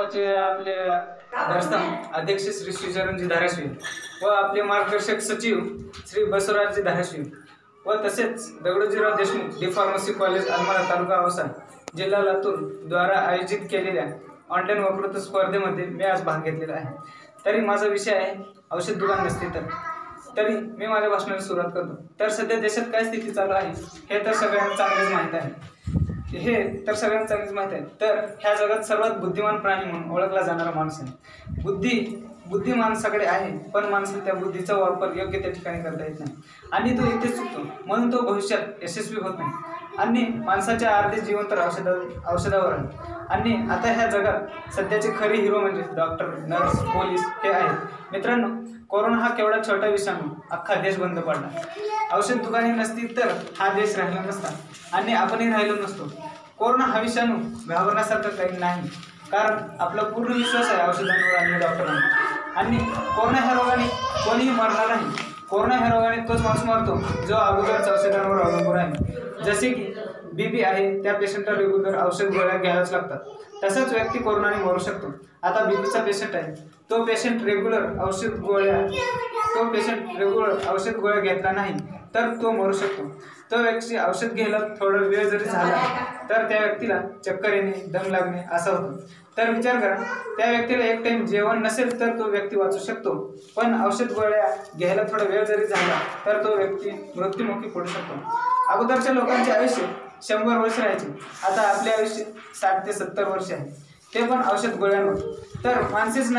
गावाचे आपले दर्शन अध्यक्ष श्री श्रीचरणजी धाराशिव व आपले मार्गदर्शक सचिव श्री बसवराजजी धाराशिव व तसेच Dagdojirao Deshmukh D pharmacy college Almoda taluka Ausa जिल्हा लातूर द्वारा आयोजित केलेल्या ऑनलाईन वक्तृत्व स्पर्धेमध्ये मी आज भाग घेतलेला आहे। तरी माझा विषय आहे औषध दुकान नसते तरी मी माझ्या भाषणाला सुरुवात करतो। तर सध्या देशात काय स्थिती चालू आहे हे तर सगळ्यांना चांगलेच माहीत आहे। तर ह्या जगात सर्वात बुद्धिमान प्राणी म्हणून ओळखला जाणारा माणूस आहे। बुद्धी माणसाकडे आहे, पण माणसाला त्या बुद्धीचा वापर योग्य त्या ठिकाणी करता येत नाही आणि तो इथे चुकतो, म्हणून तो भविष्यात यशस्वी होत नाही आणि माणसाचे अर्धे जीवन तर औषधावर आहे। आणि आता ह्या जगात सध्याचे खरे हिरो म्हणजे डॉक्टर, नर्स, पोलीस हे आहेत। मित्रांनो, कोरोना हा केवढा छोटा विषाणू अख्खा देश बंद पडला। औषध दुकाने नसती तर हा देश राहिला नसता आणि आपणही राहिलो नसतो। कोरोना हा विषाणू घाबरण्यासारखं काही नाही, कारण आपला पूर्ण विश्वास आहे औषधांवर आणि डॉक्टरांवर। आणि कोरोना ह्या रोगाने कोणीही मरणार नाही। कोरोना ह्या रोगाने तोच माणूस मरतो जो अगोदरच औषधांवर अवलंबून आहे। जसे की बीपी आहे, त्या पेशंटला रेग्युलर औषध गोळ्या घ्याव्याच लागतात, तसाच व्यक्ती कोरोनाने मरू शकतो। आता बीपीचा पेशंट आहे, तो पेशंट रेग्युलर औषध गोळ्या घेतला नाही तर तो मरू शकतो। तो व्यक्ती औषध घ्यायला थोडा वेळ जरी झाला तर त्या व्यक्तीला चक्कर येणे, दम लागणे असं होतं। तर विचार करा, त्या व्यक्तीला एक टाइम जेवण नसेल तर तो व्यक्ती वाचू शकतो, पण औषध गोळ्या घ्यायला थोडा वेळ जरी झाला तर तो व्यक्ती मृत्युमुखी पडू शकतो। अगोदरच्या लोकांचे आयुष्य 100 वर्ष राहायचे, आता आपले आयुष्य 60 ते 70 वर्ष आहे, ते पण औषध गोळ्यांवर। तर माणसेच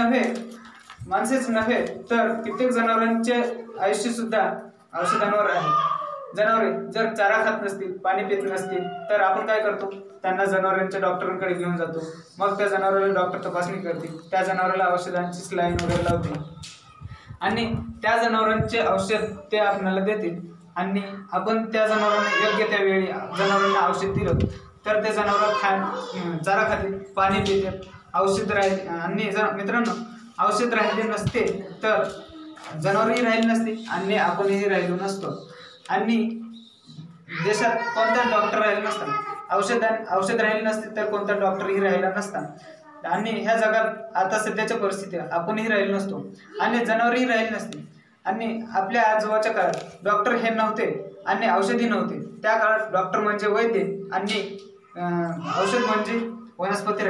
नव्हे तर कित्येक जनावरांचे आयुष्य सुद्धा औषधांवर आहे। जनावरे जर चारा खात नसतील, पाणी पित नसतील तर आपण काय करतो? त्यांना जनावरांच्या डॉक्टरांकडे घेऊन जातो। मग त्या जनावराला डॉक्टर तपासणी करतील, त्या जनावराला औषधांची स्लाईन वगैरे लावतील आणि त्या जनावरांचे औषध ते आपल्याला देतील आणि आपण त्या जनावरांना योग्य त्या वेळी जनावरांना औषध दिलं तर ते जनावर चारा खातील, पाणी पितील, औषध राहील। आणि मित्रांनो, औषध राहिले नसते तर जनावरही राहिले नसते आणि आपणही राहिलो नसतो आणि देशात कोणता डॉक्टर राहिला नसता। औषध राहिले नसते तर कोणता डॉक्टरही राहिला नसता आणि ह्या जगात आता सध्याच्या परिस्थितीत आपणही राहिलो नसतो आणि जनावरही राहिले नसते। आणि आपल्या आजोबाच्या काळात डॉक्टर हे नव्हते आणि औषधी नव्हते। त्या काळात डॉक्टर म्हणजे वैद्य आणि औषध म्हणजे वनस्पती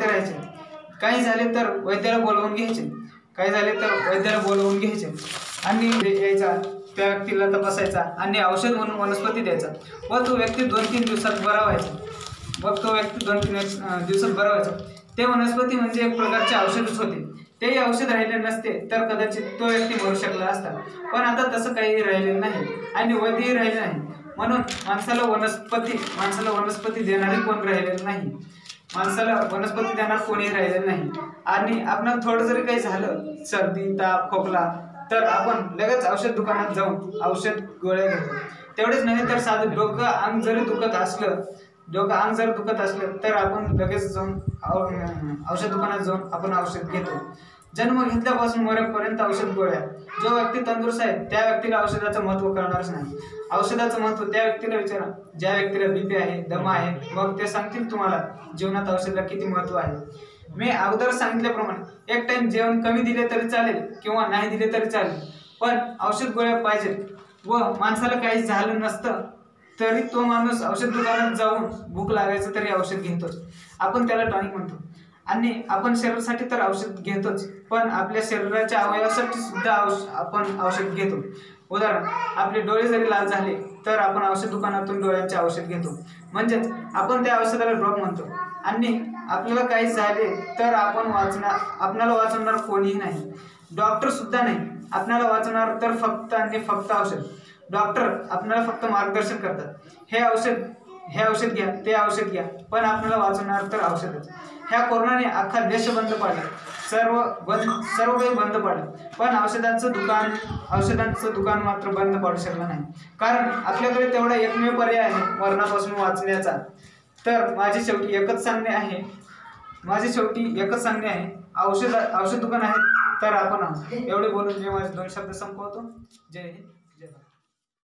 राहायचे। काही झाले तर वैद्याला बोलवून घ्यायचे आणि यायचा, त्या व्यक्तीला तपासायचा आणि औषध म्हणून वनस्पती द्यायचा व तो व्यक्ती 2-3 दिवसात बरा व्हायचा। ते वनस्पती म्हणजे एक प्रकारचे औषधच होते। तेही औषध राहिले नसते तर कदाचित तो व्यक्ती मरू शकला असता, पण आता तसं काही राहिलेलं नाही आणि वैद्यही राहिले नाही, म्हणून माणसाला वनस्पती देणारे कोण राहिलेलं नाही। आणि आपणाला थोडं जरी काही झालं, सर्दी, ताप, खोकला, तर आपण लगेच औषध दुकानात जाऊन औषध गोळ्या घेतो। तेवढेच नाही तर साधं डोकं अंग जरी दुखत असलं तर आपण लगेच जाऊन औषध दुकानात जाऊन आपण औषध घेतो। जन्म घेतल्यापासून मरेपर्यंत औषध गोळ्या। जो व्यक्ती तंदुरुस्त आहे त्या व्यक्तीला औषधाचं महत्त्व कळणारच नाही। औषधाचं महत्त्व त्या व्यक्तीला विचारा ज्या व्यक्तीला बीपी आहे, दमा आहे, मग ते सांगतील तुम्हाला जीवनात औषधाला किती महत्त्व आहे। मी अगोदर सांगितल्याप्रमाणे एक टाइम जेवण कमी दिले तरी चालेल किंवा नाही दिले तरी चालेल, पण औषध गोळ्या पाहिजेत। व माणसाला काही झालं नसतं तरी तो माणूस औषध दुकानात जाऊन भूक लागायचं तरी औषध घेतोच, आपण त्याला टॉनिक म्हणतो। आणि आपण शरीरासाठी तर औषध घेतोच, पण आपल्या शरीराच्या अवयवासाठी सुद्धा आपण औषध घेतो। उदाहरण, आपले डोळे जरी लाल झाले तर आपण औषध दुकानातून डोळ्यांचे औषध घेतो, म्हणजेच आपण त्या औषधाला ड्रॉप म्हणतो। आणि आपल्याला काही झाले तर आपल्याला वाचवणार कोणीही नाही, डॉक्टर सुद्धा नाही। आपल्याला वाचवणार तर फक्त आणि फक्त औषध। डॉक्टर आपल्याला फक्त मार्गदर्शन करतात, हे औषध घ्या, ते औषध घ्या, पण आपल्याला वाचवणार तर औषधच। ह्या कोरोनाने अख्खा देश बंद पाडला, सर्व काही बंद पडलं, पण औषधांचं दुकान मात्र बंद पडू शकलं नाही, कारण आपल्याकडे तेवढा एकमेव पर्याय आहे मरणापासून वाचण्याचा। तर माझे शेवटी एकच सांगणे आहे, औषध दुकान आहे तर आपण आहोत। एवढे बोलून मी माझे 2 शब्द संपवतो। जय हिंद, जय भारत।